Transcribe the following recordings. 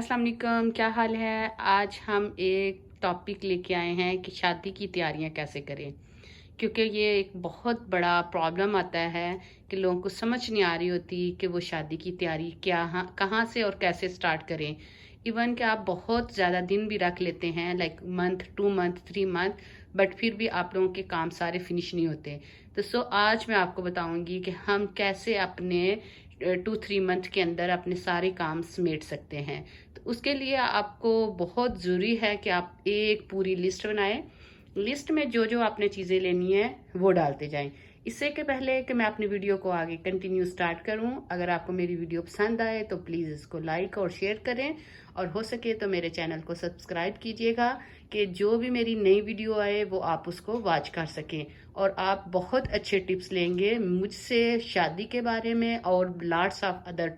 अस्सलाम वालेकुम, क्या हाल है। आज हम एक टॉपिक लेके आए हैं कि शादी की तैयारियां कैसे करें, क्योंकि ये एक बहुत बड़ा प्रॉब्लम आता है कि लोगों को समझ नहीं आ रही होती कि वो शादी की तैयारी कहाँ से और कैसे स्टार्ट करें। इवन कि आप बहुत ज़्यादा दिन भी रख लेते हैं, like month 2 month 3 month, but फिर भी आप लोगों के काम सारे फिनिश नहीं होते। तो आज मैं आपको बताऊंगी कि हम कैसे अपने 2-3 मंथ के अंदर अपने सारे काम समेट सकते हैं। तो उसके लिए आपको बहुत ज़रूरी है कि आप एक पूरी लिस्ट बनाएं। लिस्ट में जो जो आपने चीज़ें लेनी है वो डालते जाएं। इससे के पहले कि मैं अपनी वीडियो को आगे कंटिन्यू स्टार्ट करूं, अगर आपको मेरी वीडियो पसंद आए तो प्लीज़ इसको लाइक और शेयर करें, और हो सके तो मेरे चैनल को सब्सक्राइब कीजिएगा कि जो भी मेरी नई वीडियो आए वो आप उसको वॉच कर सकें। और आप बहुत अच्छे टिप्स लेंगे मुझसे शादी के बारे में, और लॉट्स ऑफ अदर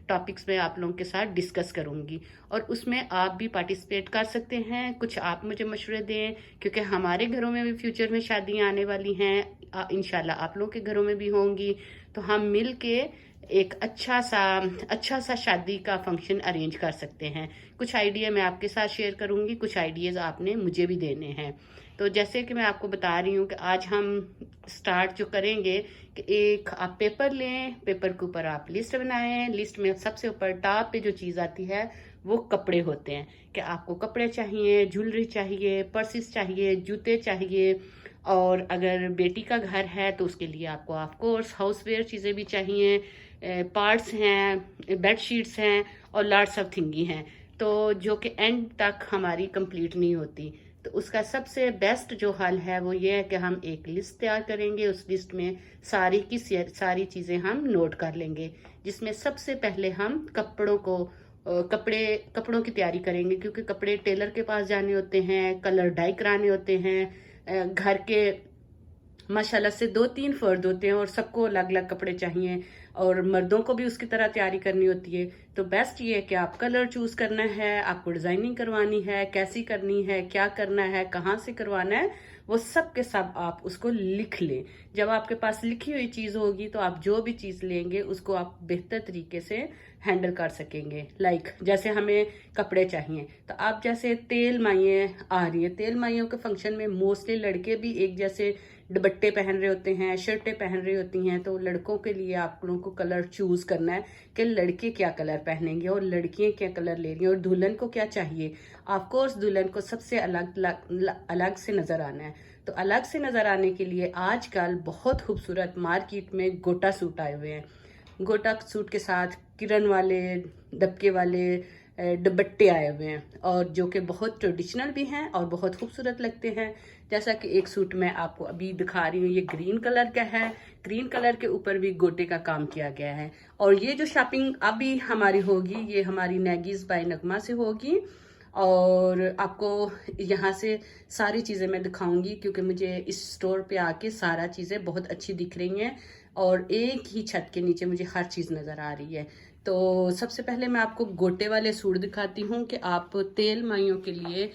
टॉपिक्स में आप लोगों के साथ डिस्कस करूंगी, और उसमें आप भी पार्टिसिपेट कर सकते हैं। कुछ आप मुझे मशवरे दें, क्योंकि हमारे घरों में भी फ्यूचर में शादियां आने वाली हैं, इंशाल्लाह आप लोगों के घरों में भी होंगी। तो हम मिल के एक अच्छा सा शादी का फंक्शन अरेंज कर सकते हैं। कुछ आइडिया मैं आपके साथ शेयर करूंगी, कुछ आइडियाज आपने मुझे भी देने हैं। तो जैसे कि मैं आपको बता रही हूँ कि आज हम स्टार्ट जो करेंगे कि एक आप पेपर लें, पेपर के ऊपर आप लिस्ट बनाएं। लिस्ट में सबसे ऊपर टॉप पे जो चीज़ आती है वो कपड़े होते हैं, कि आपको कपड़े चाहिए, ज्वेलरी चाहिए, पर्सेस चाहिए, जूते चाहिए। और अगर बेटी का घर है तो उसके लिए आपको ऑफ कोर्स हाउसवेयर चीज़ें भी चाहिए, पार्ट्स हैं, बेड शीट्स हैं, और लॉट्स ऑफ थिंगी हैं, तो जो कि एंड तक हमारी कंप्लीट नहीं होती। तो उसका सबसे बेस्ट जो हल है वो ये है कि हम एक लिस्ट तैयार करेंगे। उस लिस्ट में सारी चीज़ें हम नोट कर लेंगे, जिसमें सबसे पहले हम कपड़ों की तैयारी करेंगे, क्योंकि कपड़े टेलर के पास जाने होते हैं, कलर डाई कराने होते हैं। घर के माशाल्लाह से 2-3 फर्द होते हैं और सबको अलग अलग कपड़े चाहिए, और मर्दों को भी उसकी तरह तैयारी करनी होती है। तो बेस्ट ये है कि आप कलर चूज करना है, आपको डिजाइनिंग करवानी है, कैसी करनी है, क्या करना है, कहाँ से करवाना है, वो सब के सब आप उसको लिख लें। जब आपके पास लिखी हुई चीज होगी तो आप जो भी चीज लेंगे उसको आप बेहतर तरीके से हैंडल कर सकेंगे। जैसे हमें कपड़े चाहिए, तो आप जैसे तेल माइयाँ आ रही है, तेल माइयों के फंक्शन में मोस्टली लड़के भी एक जैसे दुपट्टे पहन रहे होते हैं, शर्टें पहन रही होती हैं। तो लड़कों के लिए आप लोगों को कलर चूज करना है कि लड़के क्या कलर पहनेंगे और लड़कियां क्या कलर ले रही हैं, और दुल्हन को क्या चाहिए। ऑफ कोर्स दुल्हन को सबसे अलग से नजर आना है। तो अलग से नजर आने के लिए आजकल बहुत खूबसूरत मार्केट में गोटा सूट आए हुए हैं। गोटा सूट के साथ किरण वाले, दबके वाले दुपट्टे आए हुए हैं, और जो कि बहुत ट्रेडिशनल भी हैं और बहुत खूबसूरत लगते हैं। जैसा कि एक सूट मैं आपको अभी दिखा रही हूँ, ये ग्रीन कलर का है। ग्रीन कलर के ऊपर भी गोटे का काम किया गया है। और ये जो शॉपिंग अभी हमारी होगी, ये हमारी नेगीज बाय नगमा से होगी, और आपको यहाँ से सारी चीज़ें मैं दिखाऊंगी, क्योंकि मुझे इस स्टोर पे आके सारा चीज़ें बहुत अच्छी दिख रही हैं, और एक ही छत के नीचे मुझे हर चीज़ नज़र आ रही है। तो सबसे पहले मैं आपको गोटे वाले सूट दिखाती हूँ कि आप तेल माइयों के लिए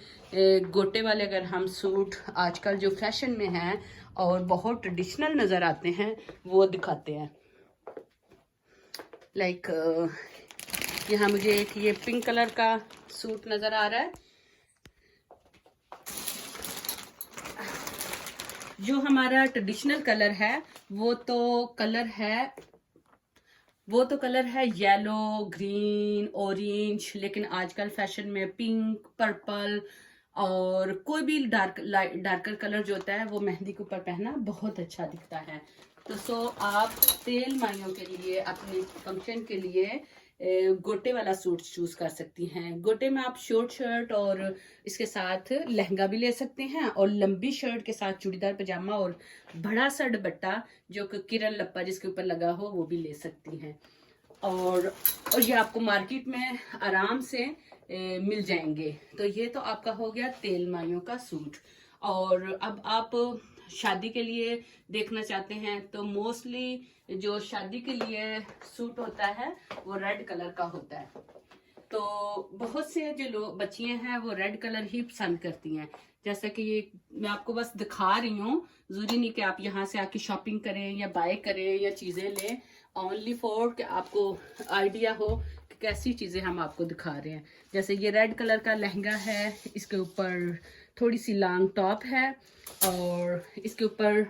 गोटे वाले अगर हम सूट आजकल जो फैशन में हैं और बहुत ट्रेडिशनल नज़र आते हैं वो दिखाते हैं। यहाँ मुझे एक ये पिंक कलर का सूट नज़र आ रहा है। जो हमारा ट्रेडिशनल कलर है वो तो कलर है येलो, ग्रीन, ऑरेंज, लेकिन आजकल फैशन में पिंक, पर्पल, और कोई भी डार्कर कलर जो होता है वो मेहंदी के ऊपर पहना बहुत अच्छा दिखता है। तो आप तेल माइयों के लिए अपने फंक्शन के लिए गोटे वाला सूट चूज कर सकती हैं। गोटे में आप शॉर्ट शर्ट और इसके साथ लहंगा भी ले सकते हैं, और लंबी शर्ट के साथ चूड़ीदार पजामा और बड़ा सा दुपट्टा जो कि किरण लप्पा जिसके ऊपर लगा हो वो भी ले सकती हैं। और ये आपको मार्केट में आराम से मिल जाएंगे। तो ये तो आपका हो गया तेल माइयों का सूट। और अब आप शादी के लिए देखना चाहते हैं तो मोस्टली जो शादी के लिए सूट होता है वो रेड कलर का होता है। तो बहुत से जो लोग बच्चियां हैं वो रेड कलर ही पसंद करती हैं। जैसा कि ये मैं आपको बस दिखा रही हूँ, जरूरी नहीं कि आप यहाँ से आके शॉपिंग करें या बाय करें या चीजें लें, ओनली फॉर कि आपको आइडिया हो कि कैसी चीज़ें हम आपको दिखा रहे हैं। जैसे ये रेड कलर का लहंगा है, इसके ऊपर थोड़ी सी लॉन्ग टॉप है और इसके ऊपर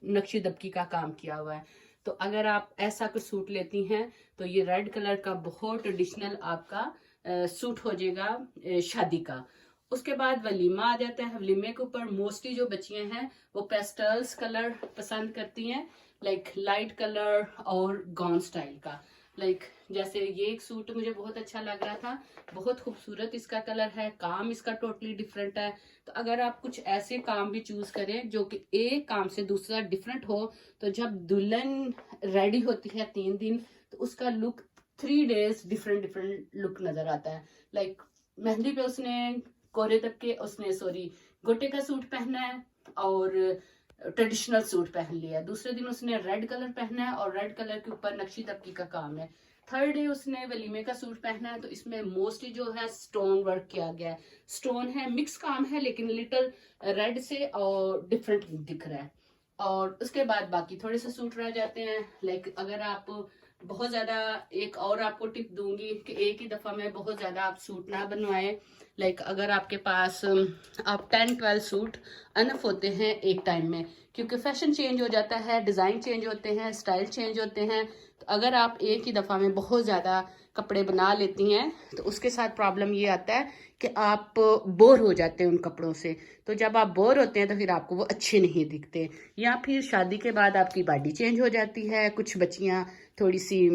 नक्शी दबकी का काम किया हुआ है। तो अगर आप ऐसा कुछ सूट लेती हैं तो ये रेड कलर का बहुत ट्रेडिशनल आपका सूट हो जाएगा शादी का। उसके बाद वलीमा आ जाता है। वलीमे के ऊपर मोस्टली जो बच्चियां हैं वो पेस्टल्स कलर पसंद करती हैं, लाइक लाइट कलर और गाउन स्टाइल का। लाइक जैसे ये एक सूट मुझे बहुत अच्छा लग रहा था, बहुत खूबसूरत इसका कलर है, काम इसका टोटली डिफरेंट है। तो अगर आप कुछ ऐसे काम भी चूज करें जो कि एक काम से दूसरा डिफरेंट हो, तो जब दुल्हन रेडी होती है 3 दिन, तो उसका look 3 days different different look नजर आता है। लाइक मेहंदी पे उसने कोरे तक के उसने गोटे का सूट पहना है और ट्रेडिशनल सूट पहन लिया। दूसरे दिन उसने रेड कलर पहना है और रेड कलर के ऊपर नक्शी दबकी का काम है। थर्ड डे उसने वलीमे का सूट पहना है, तो इसमें मोस्टली जो है स्टोन वर्क किया गया है। स्टोन है, मिक्स काम है, लेकिन लिटिल रेड से और डिफरेंट दिख रहा है। और उसके बाद बाकी थोड़े से सूट रह जाते हैं। लाइक अगर आप बहुत ज्यादा, एक और आपको टिप दूंगी कि एक ही दफा में बहुत ज्यादा आप सूट ना बनवाएं। लाइक अगर आपके पास आप 10-12 सूट अनफ होते हैं एक टाइम में, क्योंकि फैशन चेंज हो जाता है, डिजाइन चेंज होते हैं, स्टाइल चेंज होते हैं। तो अगर आप एक ही दफा में बहुत ज्यादा कपड़े बना लेती हैं तो उसके साथ प्रॉब्लम ये आता है कि आप बोर हो जाते हैं उन कपड़ों से। तो जब आप बोर होते हैं तो फिर आपको वो अच्छे नहीं दिखते, या फिर शादी के बाद आपकी बॉडी चेंज हो जाती है। कुछ बच्चियां थोड़ी सी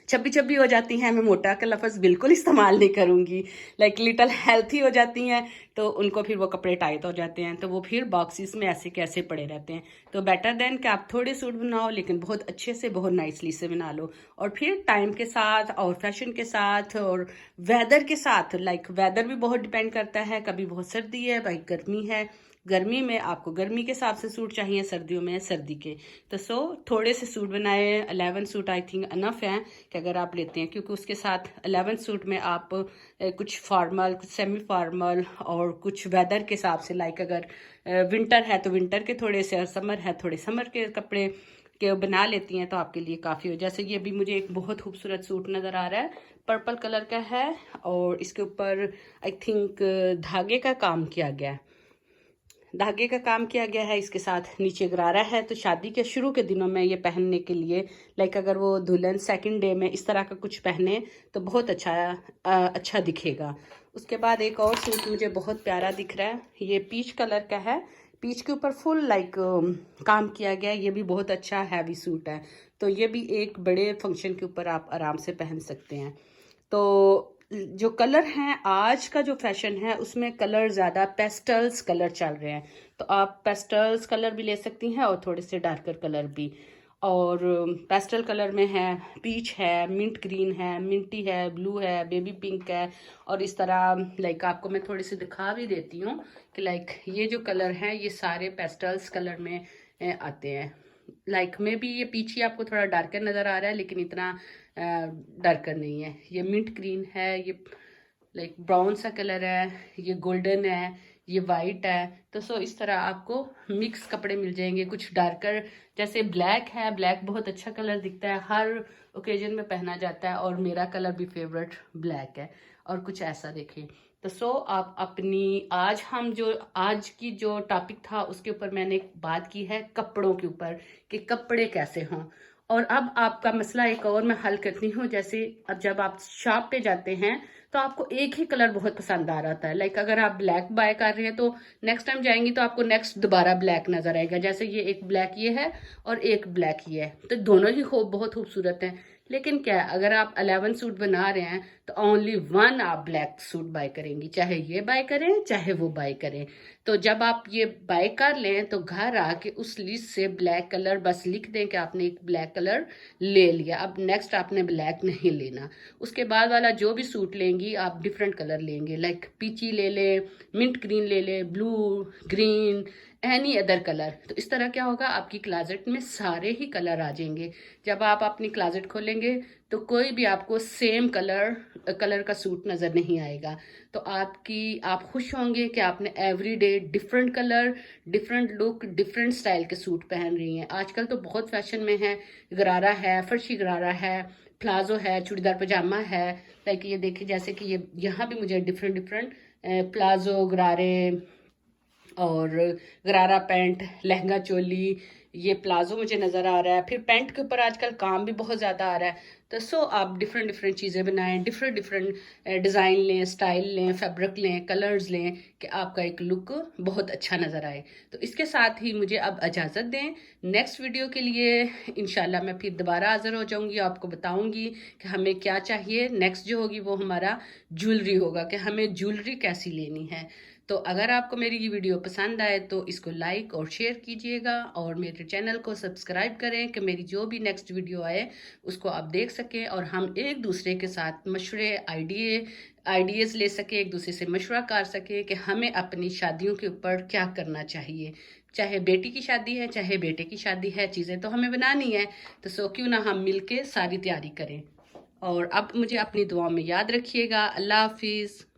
चब्बी चब्बी हो जाती हैं, मैं मोटा का लफ्ज़ बिल्कुल इस्तेमाल नहीं करूंगी, लाइक लिटल हेल्थी हो जाती हैं, तो उनको फिर वो कपड़े टाइट हो जाते हैं, तो वो फिर बॉक्सेस में ऐसे कैसे पड़े रहते हैं। तो बेटर देन कि आप थोड़े सूट बनाओ लेकिन बहुत अच्छे से, बहुत नाइसली से बना लो। और फिर टाइम के साथ और फैशन के साथ और वेदर के साथ, लाइक वेदर भी बहुत डिपेंड करता है, कभी बहुत सर्दी है, भाई गर्मी है, गर्मी में आपको गर्मी के हिसाब से सूट चाहिए, सर्दियों में सर्दी के। तो थोड़े से सूट बनाए, 11 सूट आई थिंक अनफ हैं कि अगर आप लेते हैं, क्योंकि उसके साथ 11 सूट में आप कुछ फॉर्मल, कुछ सेमी फॉर्मल और कुछ वेदर के हिसाब से, लाइक अगर विंटर है तो विंटर के थोड़े से, और समर है थोड़े समर के कपड़े के बना लेती हैं तो आपके लिए काफ़ी हो। जैसे ये अभी मुझे एक बहुत खूबसूरत सूट नज़र आ रहा है, पर्पल कलर का है और इसके ऊपर आई थिंक धागे का काम किया गया है, धागे का काम किया गया है, इसके साथ नीचे गरारा है। तो शादी के शुरू के दिनों में ये पहनने के लिए, लाइक अगर वो दुल्हन सेकंड डे में इस तरह का कुछ पहने तो बहुत अच्छा दिखेगा। उसके बाद एक और सूट मुझे बहुत प्यारा दिख रहा है, ये पीच कलर का है, पीच के ऊपर फुल लाइक काम किया गया है। ये भी बहुत अच्छा हैवी सूट है, तो ये भी एक बड़े फंक्शन के ऊपर आप आराम से पहन सकते हैं। तो जो कलर हैं, आज का जो फैशन है उसमें कलर ज़्यादा पेस्टल्स कलर चल रहे हैं, तो आप पेस्टल्स कलर भी ले सकती हैं और थोड़े से डार्कर कलर भी। और पेस्टल कलर में है पीच है, मिंट ग्रीन है, मिंटी है, ब्लू है, बेबी पिंक है, और इस तरह लाइक आपको मैं थोड़ी सी दिखा भी देती हूँ कि लाइक ये जो कलर हैं ये सारे पेस्टल्स कलर में आते हैं। लाइक में भी ये पीछे आपको थोड़ा डार्कर नज़र आ रहा है, लेकिन इतना डार्कर नहीं है। ये मिंट ग्रीन है, ये लाइक ब्राउन सा कलर है, ये गोल्डन है, ये वाइट है। तो इस तरह आपको मिक्स कपड़े मिल जाएंगे। कुछ डार्कर, जैसे ब्लैक है, ब्लैक बहुत अच्छा कलर दिखता है, हर ओकेजन में पहना जाता है, और मेरा कलर भी फेवरेट ब्लैक है। और कुछ ऐसा देखें तो आप अपनी, आज की जो टॉपिक था उसके ऊपर मैंने एक बात की है कपड़ों के ऊपर, कि कपड़े कैसे हों। और अब आपका मसला एक और मैं हल करती हूँ। जैसे अब जब आप शॉप पे जाते हैं तो आपको एक ही कलर बहुत पसंद आ रहा है, लाइक अगर आप ब्लैक बाय कर रहे हैं तो नेक्स्ट टाइम जाएंगी तो आपको नेक्स्ट दोबारा ब्लैक नजर आएगा। जैसे ये एक ब्लैक ये है और एक ब्लैक ये है, तो दोनों ही बहुत खूबसूरत हैं। लेकिन क्या है, अगर आप 11 सूट बना रहे हैं तो ओनली 1 आप ब्लैक सूट बाय करेंगी, चाहे ये बाय करें चाहे वो बाय करें। तो जब आप ये बाय कर लें तो घर आके उस लिस्ट से ब्लैक कलर बस लिख दें कि आपने एक ब्लैक कलर ले लिया, अब नेक्स्ट आपने ब्लैक नहीं लेना। उसके बाद वाला जो भी सूट लेंगी आप डिफरेंट कलर लेंगे, लाइक पीची ले ले, मिंट ग्रीन ले ले, blue, green, any other colour. तो इस तरह क्या होगा, आपकी क्लाजेट में सारे ही कलर आ जाएंगे। जब आप अपनी क्लाजेट खोलेंगे तो कोई भी आपको सेम कलर का सूट नज़र नहीं आएगा। तो आप खुश होंगे कि आपने every day different colour, different look, different style के सूट पहन रही हैं। आजकल तो बहुत फैशन में है, गरारा है, फर्शी गरारा है, प्लाजो है, चूड़ीदार पजामा है। लाइक ये देखिए, जैसे कि ये यहाँ भी मुझे डिफरेंट डिफरेंट प्लाजो, गरारे और गरारा पैंट, लहंगा चोली, ये प्लाजो मुझे नज़र आ रहा है। फिर पैंट के ऊपर आजकल काम भी बहुत ज़्यादा आ रहा है। तो आप डिफरेंट डिफरेंट चीज़ें बनाएं, डिफरेंट डिफरेंट डिज़ाइन लें, स्टाइल लें, फैब्रिक लें, कलर्स लें, कि आपका एक लुक बहुत अच्छा नज़र आए। तो इसके साथ ही मुझे अब इजाज़त दें। नेक्स्ट वीडियो के लिए इंशाल्लाह मैं फिर दोबारा हाज़िर हो जाऊंगी, आपको बताऊंगी कि हमें क्या चाहिए। नेक्स्ट जो होगी वो हमारा ज्वेलरी होगा, कि हमें ज्वेलरी कैसी लेनी है। तो अगर आपको मेरी ये वीडियो पसंद आए तो इसको लाइक और शेयर कीजिएगा, और मेरे चैनल को सब्सक्राइब करें कि मेरी जो भी नेक्स्ट वीडियो आए उसको आप देख सकें, और हम एक दूसरे के साथ मशवरे, आइडियाज़ ले सकें, एक दूसरे से मशवरा कर सकें कि हमें अपनी शादियों के ऊपर क्या करना चाहिए। चाहे बेटी की शादी है, चाहे बेटे की शादी है, चीज़ें तो हमें बनानी है। तो क्यों ना हम मिल के सारी तैयारी करें। और अब मुझे अपनी दुआ में याद रखिएगा। अल्लाह हाफिज़।